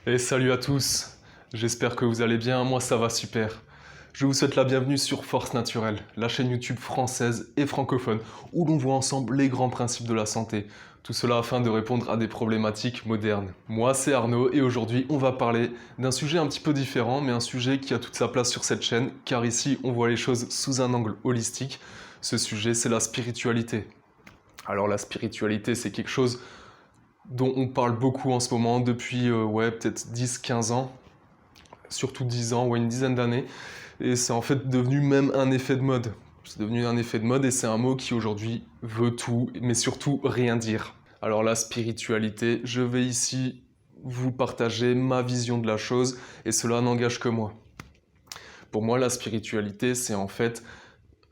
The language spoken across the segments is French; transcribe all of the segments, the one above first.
Et salut à tous, j'espère que vous allez bien, moi ça va super. Je vous souhaite la bienvenue sur Force Naturelle, la chaîne YouTube française et francophone, où l'on voit ensemble les grands principes de la santé. Tout cela afin de répondre à des problématiques modernes. Moi c'est Arnaud et aujourd'hui on va parler d'un sujet un petit peu différent, mais un sujet qui a toute sa place sur cette chaîne, car ici on voit les choses sous un angle holistique. Ce sujet c'est la spiritualité. Alors la spiritualité c'est quelque chose dont on parle beaucoup en ce moment depuis peut-être 10-15 ans, surtout 10 ans, une dizaine d'années, et c'est en fait devenu même un effet de mode. C'est devenu un effet de mode et c'est un mot qui aujourd'hui veut tout, mais surtout rien dire. Alors la spiritualité, je vais ici vous partager ma vision de la chose et cela n'engage que moi. Pour moi, la spiritualité, c'est en fait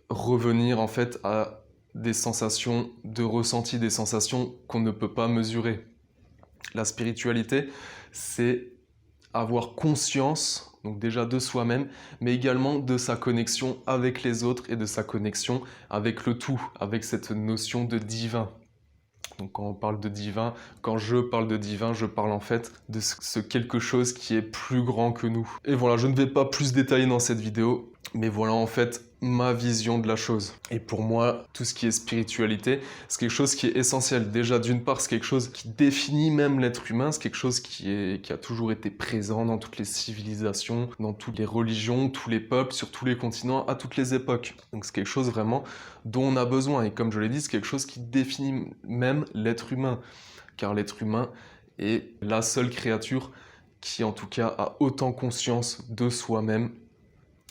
revenir en fait à des sensations de ressenti, des sensations qu'on ne peut pas mesurer. La spiritualité, c'est avoir conscience, donc déjà de soi-même, mais également de sa connexion avec les autres et de sa connexion avec le tout, avec cette notion de divin. Donc quand on parle de divin, quand je parle de divin, je parle en fait de ce quelque chose qui est plus grand que nous. Et voilà, je ne vais pas plus détailler dans cette vidéo, mais voilà en fait ma vision de la chose. Et pour moi, tout ce qui est spiritualité, c'est quelque chose qui est essentiel. Déjà, d'une part, c'est quelque chose qui définit même l'être humain, c'est quelque chose qui a toujours été présent dans toutes les civilisations, dans toutes les religions, tous les peuples, sur tous les continents, à toutes les époques. Donc c'est quelque chose vraiment dont on a besoin. Et comme je l'ai dit, c'est quelque chose qui définit même l'être humain. Car l'être humain est la seule créature qui, en tout cas, a autant conscience de soi-même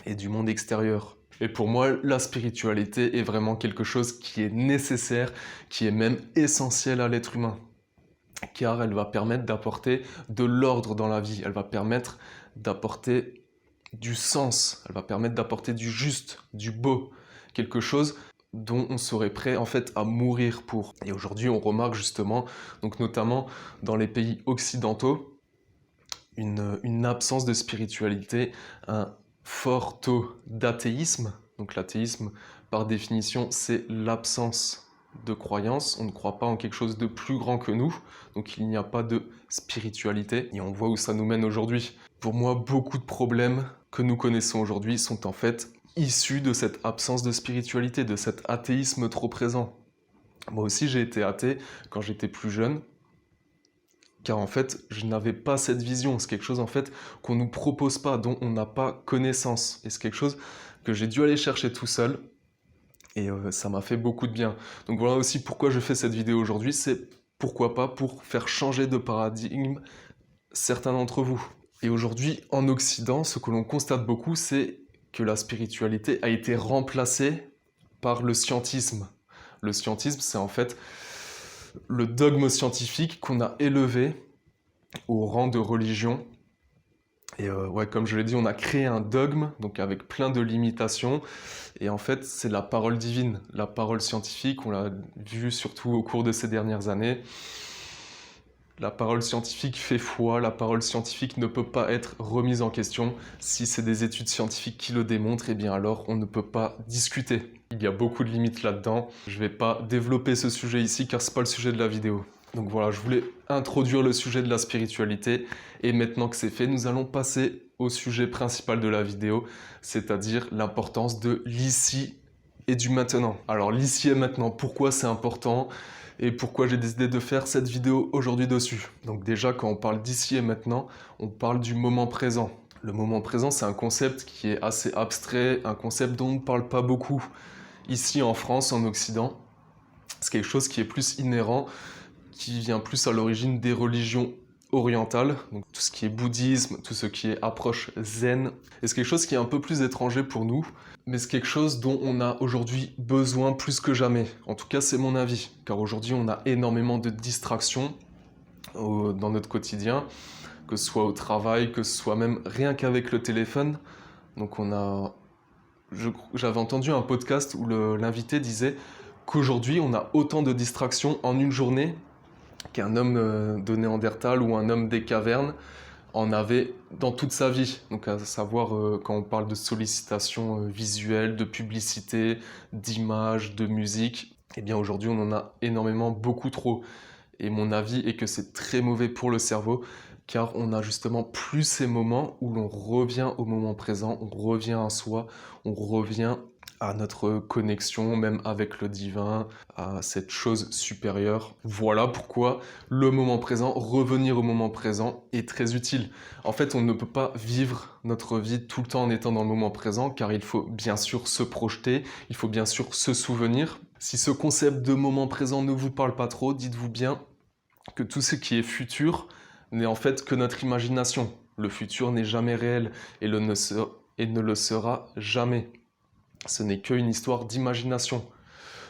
et du monde extérieur. Et pour moi, la spiritualité est vraiment quelque chose qui est nécessaire, qui est même essentiel à l'être humain. Car elle va permettre d'apporter de l'ordre dans la vie, elle va permettre d'apporter du sens, elle va permettre d'apporter du juste, du beau, quelque chose dont on serait prêt en fait à mourir pour. Et aujourd'hui, on remarque justement, donc notamment dans les pays occidentaux, une absence de spiritualité, un fort taux d'athéisme. Donc l'athéisme, par définition, c'est l'absence de croyance. On ne croit pas en quelque chose de plus grand que nous. Donc il n'y a pas de spiritualité. Et on voit où ça nous mène aujourd'hui. Pour moi, beaucoup de problèmes que nous connaissons aujourd'hui sont en fait issus de cette absence de spiritualité, de cet athéisme trop présent. Moi aussi, j'ai été athée quand j'étais plus jeune. Car en fait, je n'avais pas cette vision. C'est quelque chose en fait qu'on nous propose pas, dont on n'a pas connaissance. Et c'est quelque chose que j'ai dû aller chercher tout seul. Et ça m'a fait beaucoup de bien. Donc voilà aussi pourquoi je fais cette vidéo aujourd'hui. C'est pourquoi pas pour faire changer de paradigme certains d'entre vous. Et aujourd'hui, en Occident, ce que l'on constate beaucoup, c'est que la spiritualité a été remplacée par le scientisme. Le scientisme, c'est en fait le dogme scientifique qu'on a élevé au rang de religion. Et comme je l'ai dit, on a créé un dogme, donc avec plein de limitations. Et en fait, c'est la parole divine, la parole scientifique, on l'a vu surtout au cours de ces dernières années. La parole scientifique fait foi, la parole scientifique ne peut pas être remise en question. Si c'est des études scientifiques qui le démontrent, eh bien alors on ne peut pas discuter. Il y a beaucoup de limites là-dedans. Je ne vais pas développer ce sujet ici car ce n'est pas le sujet de la vidéo. Donc voilà, je voulais introduire le sujet de la spiritualité et maintenant que c'est fait, nous allons passer au sujet principal de la vidéo, c'est-à-dire l'importance de l'ici et du maintenant. Alors l'ici et maintenant, pourquoi c'est important et pourquoi j'ai décidé de faire cette vidéo aujourd'hui dessus. Donc déjà, quand on parle d'ici et maintenant, on parle du moment présent. Le moment présent, c'est un concept qui est assez abstrait, un concept dont on ne parle pas beaucoup ici en France, en Occident. C'est quelque chose qui est plus inhérent, qui vient plus à l'origine des religions orientales, donc tout ce qui est bouddhisme, tout ce qui est approche zen. Et c'est quelque chose qui est un peu plus étranger pour nous, mais c'est quelque chose dont on a aujourd'hui besoin plus que jamais. En tout cas, c'est mon avis, car aujourd'hui, on a énormément de distractions dans notre quotidien, que ce soit au travail, que ce soit même rien qu'avec le téléphone. Donc j'avais entendu un podcast où l'invité disait qu'aujourd'hui, on a autant de distractions en une journée qu'un homme de Néandertal ou un homme des cavernes en avait dans toute sa vie. Donc à savoir quand on parle de sollicitation visuelle, de publicité, d'images, de musique, eh bien aujourd'hui on en a énormément, beaucoup trop. Et mon avis est que c'est très mauvais pour le cerveau, car on a justement plus ces moments où l'on revient au moment présent, on revient à soi, on revient à notre connexion même avec le divin, à cette chose supérieure. Voilà pourquoi le moment présent, revenir au moment présent est très utile. En fait, on ne peut pas vivre notre vie tout le temps en étant dans le moment présent, car il faut bien sûr se projeter, il faut bien sûr se souvenir. Si ce concept de moment présent ne vous parle pas trop, dites-vous bien que tout ce qui est futur n'est en fait que notre imagination. Le futur n'est jamais réel et ne le sera jamais. Ce n'est qu'une histoire d'imagination.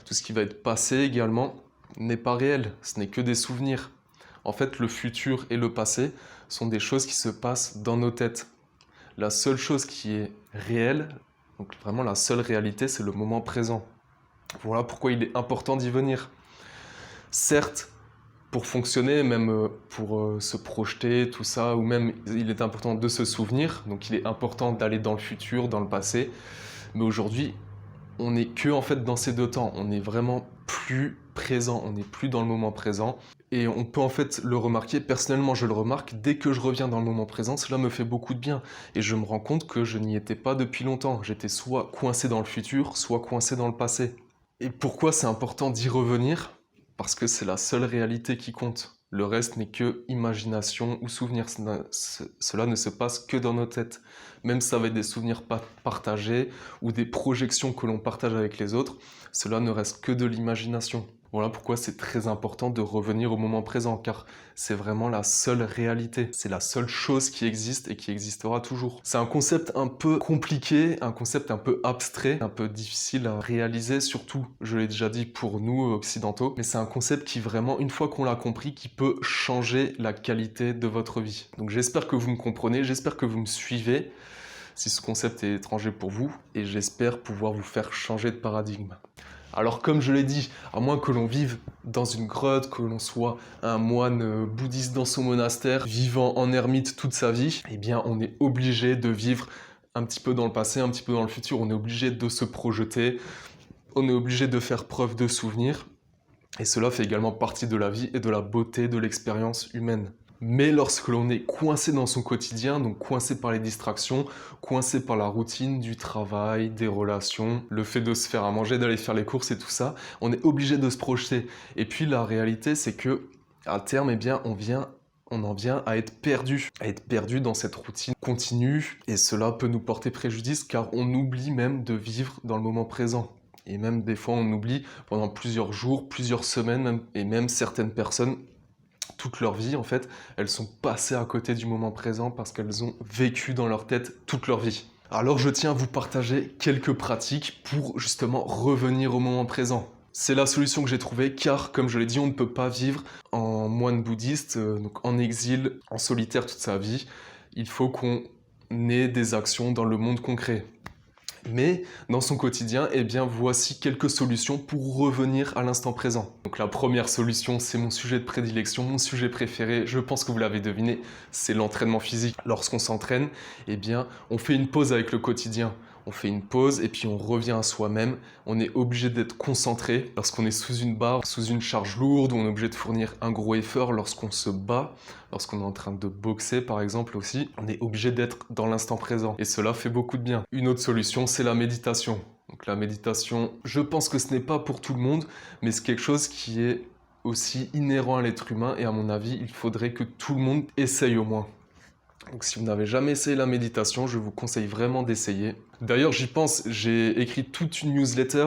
Tout ce qui va être passé également n'est pas réel, ce n'est que des souvenirs. En fait, le futur et le passé sont des choses qui se passent dans nos têtes. La seule chose qui est réelle, donc vraiment la seule réalité, c'est le moment présent. Voilà pourquoi il est important d'y venir. Certes, pour fonctionner, même pour se projeter, tout ça, ou même il est important de se souvenir, donc il est important d'aller dans le futur, dans le passé, mais aujourd'hui, on n'est que en fait dans ces deux temps, on n'est vraiment plus présent, on n'est plus dans le moment présent, et on peut en fait le remarquer, personnellement je le remarque, dès que je reviens dans le moment présent, cela me fait beaucoup de bien, et je me rends compte que je n'y étais pas depuis longtemps, j'étais soit coincé dans le futur, soit coincé dans le passé. Et pourquoi c'est important d'y revenir ? Parce que c'est la seule réalité qui compte. Le reste n'est que imagination ou souvenir. Cela ne se passe que dans nos têtes. Même si ça va être des souvenirs partagés ou des projections que l'on partage avec les autres, cela ne reste que de l'imagination. Voilà pourquoi c'est très important de revenir au moment présent, car c'est vraiment la seule réalité. C'est la seule chose qui existe et qui existera toujours. C'est un concept un peu compliqué, un concept un peu abstrait, un peu difficile à réaliser, surtout, je l'ai déjà dit, pour nous occidentaux, mais c'est un concept qui vraiment, une fois qu'on l'a compris, qui peut changer la qualité de votre vie. Donc j'espère que vous me comprenez, j'espère que vous me suivez, si ce concept est étranger pour vous, et j'espère pouvoir vous faire changer de paradigme. Alors comme je l'ai dit, à moins que l'on vive dans une grotte, que l'on soit un moine bouddhiste dans son monastère, vivant en ermite toute sa vie, eh bien on est obligé de vivre un petit peu dans le passé, un petit peu dans le futur, on est obligé de se projeter, on est obligé de faire preuve de souvenirs, et cela fait également partie de la vie et de la beauté de l'expérience humaine. Mais lorsque l'on est coincé dans son quotidien, donc coincé par les distractions, coincé par la routine du travail, des relations, le fait de se faire à manger, d'aller faire les courses et tout ça, on est obligé de se projeter. Et puis la réalité, c'est que à terme, eh bien, on en vient à être perdu dans cette routine continue, et cela peut nous porter préjudice car on oublie même de vivre dans le moment présent. Et même des fois, on oublie pendant plusieurs jours, plusieurs semaines, et même certaines personnes, toute leur vie, en fait, elles sont passées à côté du moment présent parce qu'elles ont vécu dans leur tête toute leur vie. Alors je tiens à vous partager quelques pratiques pour justement revenir au moment présent. C'est la solution que j'ai trouvée car, comme je l'ai dit, on ne peut pas vivre en moine bouddhiste, donc en exil, en solitaire toute sa vie. Il faut qu'on ait des actions dans le monde concret. Mais dans son quotidien, eh bien voici quelques solutions pour revenir à l'instant présent. Donc la première solution, c'est mon sujet de prédilection, mon sujet préféré, je pense que vous l'avez deviné, c'est l'entraînement physique. Lorsqu'on s'entraîne, eh bien on fait une pause avec le quotidien. On fait une pause et puis on revient à soi-même. On est obligé d'être concentré lorsqu'on est sous une barre, sous une charge lourde, où on est obligé de fournir un gros effort lorsqu'on se bat, lorsqu'on est en train de boxer par exemple aussi. On est obligé d'être dans l'instant présent et cela fait beaucoup de bien. Une autre solution, c'est la méditation. Donc la méditation, je pense que ce n'est pas pour tout le monde, mais c'est quelque chose qui est aussi inhérent à l'être humain et à mon avis, il faudrait que tout le monde essaye au moins. Donc si vous n'avez jamais essayé la méditation, je vous conseille vraiment d'essayer. D'ailleurs, j'y pense, j'ai écrit toute une newsletter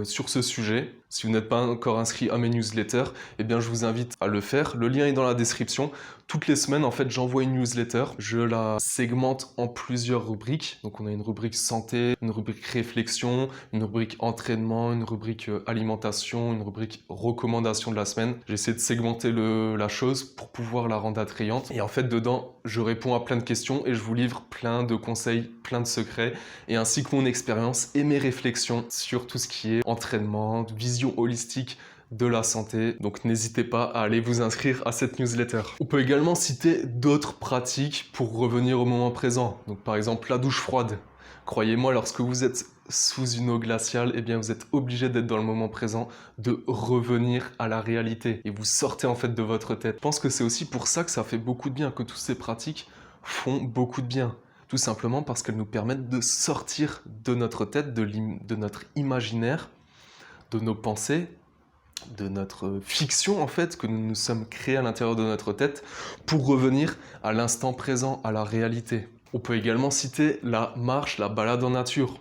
sur ce sujet. Si vous n'êtes pas encore inscrit à mes newsletters, eh bien je vous invite à le faire. Le lien est dans la description. Toutes les semaines, en fait, j'envoie une newsletter. Je la segmente en plusieurs rubriques. Donc on a une rubrique santé, une rubrique réflexion, une rubrique entraînement, une rubrique alimentation, une rubrique recommandation de la semaine. J'essaie de segmenter la chose pour pouvoir la rendre attrayante. Et en fait, dedans, je réponds à plein de questions et je vous livre plein de conseils, plein de secrets, et ainsi que mon expérience et mes réflexions sur tout ce qui est entraînement, vision holistique de la santé. Donc n'hésitez pas à aller vous inscrire à cette newsletter. On peut également citer d'autres pratiques pour revenir au moment présent. Donc par exemple la douche froide. Croyez-moi, lorsque vous êtes sous une eau glaciale, eh bien vous êtes obligé d'être dans le moment présent, de revenir à la réalité. Et vous sortez en fait de votre tête. Je pense que c'est aussi pour ça que ça fait beaucoup de bien, que toutes ces pratiques font beaucoup de bien. Tout simplement parce qu'elles nous permettent de sortir de notre tête, de notre imaginaire, de nos pensées, de notre fiction en fait, que nous nous sommes créés à l'intérieur de notre tête, pour revenir à l'instant présent, à la réalité. On peut également citer la marche, la balade en nature.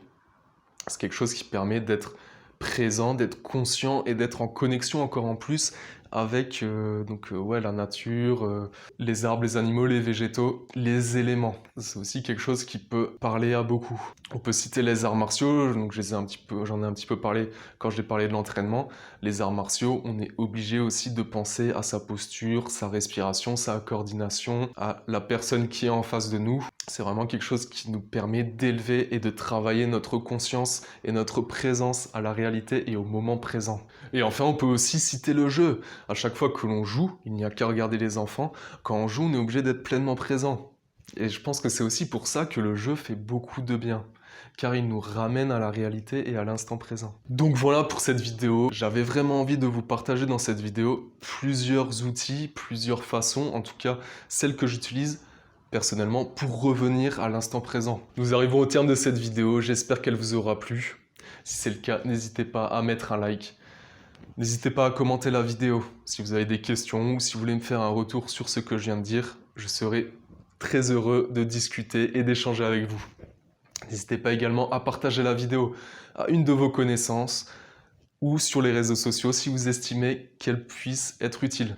C'est quelque chose qui permet d'être présent, d'être conscient et d'être en connexion encore en plus avec la nature, les arbres, les animaux, les végétaux, les éléments. C'est aussi quelque chose qui peut parler à beaucoup. On peut citer les arts martiaux, donc j'en ai un petit peu parlé quand j'ai parlé de l'entraînement. Les arts martiaux, on est obligé aussi de penser à sa posture, sa respiration, sa coordination, à la personne qui est en face de nous. C'est vraiment quelque chose qui nous permet d'élever et de travailler notre conscience et notre présence à la réalité et au moment présent. Et enfin, on peut aussi citer le jeu. À chaque fois que l'on joue, il n'y a qu'à regarder les enfants, quand on joue, on est obligé d'être pleinement présent. Et je pense que c'est aussi pour ça que le jeu fait beaucoup de bien, car il nous ramène à la réalité et à l'instant présent. Donc voilà pour cette vidéo. J'avais vraiment envie de vous partager dans cette vidéo plusieurs outils, plusieurs façons, en tout cas celles que j'utilise personnellement pour revenir à l'instant présent. Nous arrivons au terme de cette vidéo, j'espère qu'elle vous aura plu. Si c'est le cas, n'hésitez pas à mettre un like. N'hésitez pas à commenter la vidéo. Si vous avez des questions ou si vous voulez me faire un retour sur ce que je viens de dire, je serai très heureux de discuter et d'échanger avec vous. N'hésitez pas également à partager la vidéo à une de vos connaissances ou sur les réseaux sociaux si vous estimez qu'elle puisse être utile.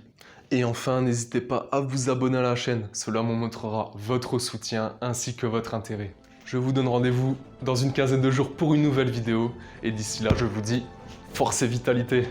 Et enfin, n'hésitez pas à vous abonner à la chaîne, cela me montrera votre soutien ainsi que votre intérêt. Je vous donne rendez-vous dans une quinzaine de jours pour une nouvelle vidéo, et d'ici là, je vous dis force et vitalité.